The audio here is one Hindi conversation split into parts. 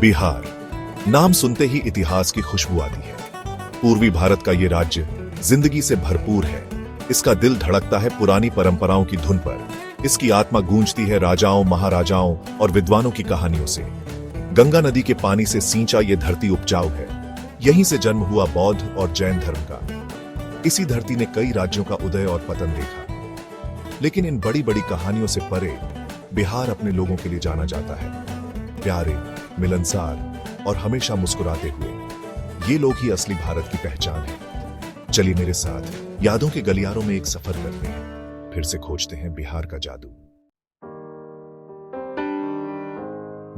बिहार नाम सुनते ही इतिहास की खुशबू आती है। पूर्वी भारत का ये राज्य जिंदगी से भरपूर है। इसका दिल धड़कता है पुरानी परंपराओं की धुन पर। इसकी आत्मा गूंजती है राजाओं, महाराजाओं और विद्वानों की कहानियों से। गंगा नदी के पानी से सींचा ये धरती उपजाऊ है। यहीं से जन्म हुआ बौद्ध और जैन धर्म का। इसी धरती ने कई राज्यों का उदय और पतन देखा। लेकिन इन बड़ी बड़ी कहानियों से परे बिहार अपने लोगों के लिए जाना जाता है। प्यारे, मिलनसार और हमेशा मुस्कुराते हुए। ये लोग ही असली भारत की पहचान है। चलिए मेरे साथ यादों के गलियारों में एक सफर करते हैं। फिर से खोजते हैं बिहार का जादू।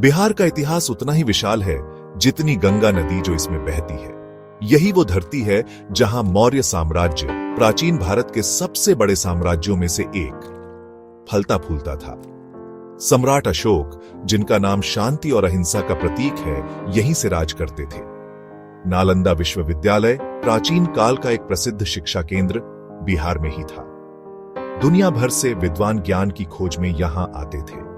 बिहार का इतिहास उतना ही विशाल है जितनी गंगा नदी जो इसमें बहती है। यही वो धरती है जहां मौर्य साम्राज्य प्राचीन भारत के सबसे बड़े साम्राज्यों में से एक फलता फूलता था। सम्राट अशोक, जिनका नाम शांति और अहिंसा का प्रतीक है, यहीं से राज करते थे। नालंदा विश्वविद्यालय प्राचीन काल का एक प्रसिद्ध शिक्षा केंद्र बिहार में ही था। दुनिया भर से विद्वान ज्ञान की खोज में यहां आते थे।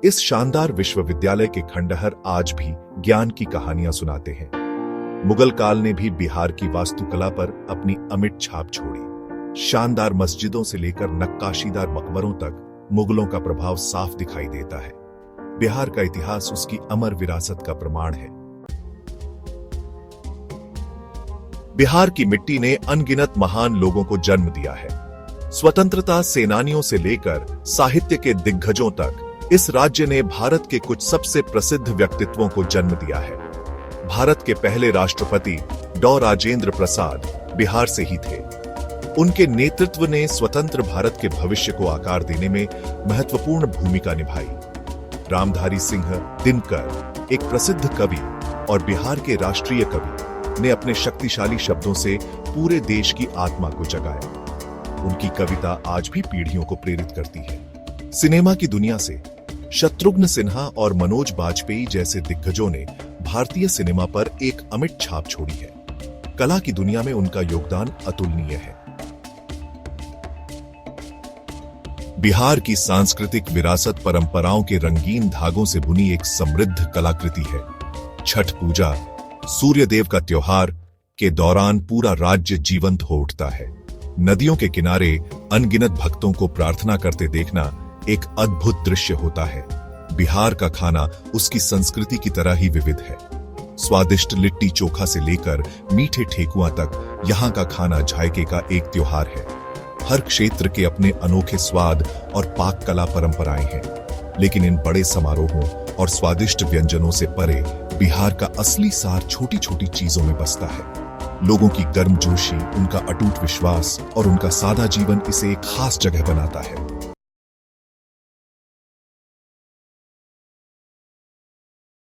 इस शानदार विश्वविद्यालय के खंडहर आज भी ज्ञान की कहानियां सुनाते हैं। मुगल काल ने भी बिहार की वास्तुकला पर अपनी अमिट छाप छोड़ी। शानदार मस्जिदों से लेकर नक्काशीदार मकबरों तक मुगलों का प्रभाव साफ दिखाई देता है। बिहार का इतिहास उसकी अमर विरासत का प्रमाण है। बिहार की मिट्टी ने अनगिनत महान लोगों को जन्म दिया है। स्वतंत्रता सेनानियों से लेकर साहित्य के दिग्गजों तक इस राज्य ने भारत के कुछ सबसे प्रसिद्ध व्यक्तित्वों को जन्म दिया है। भारत के पहले राष्ट्रपति डॉ राजेंद्र प्रसाद बिहार से ही थे। उनके नेतृत्व ने स्वतंत्र भारत के भविष्य को आकार देने में महत्वपूर्ण भूमिका निभाई। रामधारी सिंह दिनकर, एक प्रसिद्ध कवि और बिहार के राष्ट्रीय कवि, ने अपने शक्तिशाली शब्दों से पूरे देश की आत्मा को जगाया। उनकी कविता आज भी पीढ़ियों को प्रेरित करती है। सिनेमा की दुनिया से शत्रुघ्न सिन्हा और मनोज बाजपेयी जैसे दिग्गजों ने भारतीय सिनेमा पर एक अमिट छाप छोड़ी है। कला की दुनिया में उनका योगदान अतुलनीय है। बिहार की सांस्कृतिक विरासत परंपराओं के रंगीन धागों से बुनी एक समृद्ध कलाकृति है। छठ पूजा, सूर्यदेव का त्योहार के दौरान पूरा राज्य जीवंत हो उठता है। नदियों के किनारे अनगिनत भक्तों को प्रार्थना करते देखना एक अद्भुत दृश्य होता है। बिहार का खाना उसकी संस्कृति की तरह ही विविध है। स्वादिष्ट लिट्टी चोखा से लेकर मीठे ठेकुआ तक यहाँ का खाना जायके का एक त्योहार है। हर क्षेत्र के अपने अनोखे स्वाद और पाक कला परंपराएं हैं। लेकिन इन बड़े समारोहों और स्वादिष्ट व्यंजनों से परे बिहार का असली सार छोटी छोटी चीजों में बसता है। लोगों की गर्मजोशी, उनका अटूट विश्वास और उनका सादा जीवन इसे एक खास जगह बनाता है।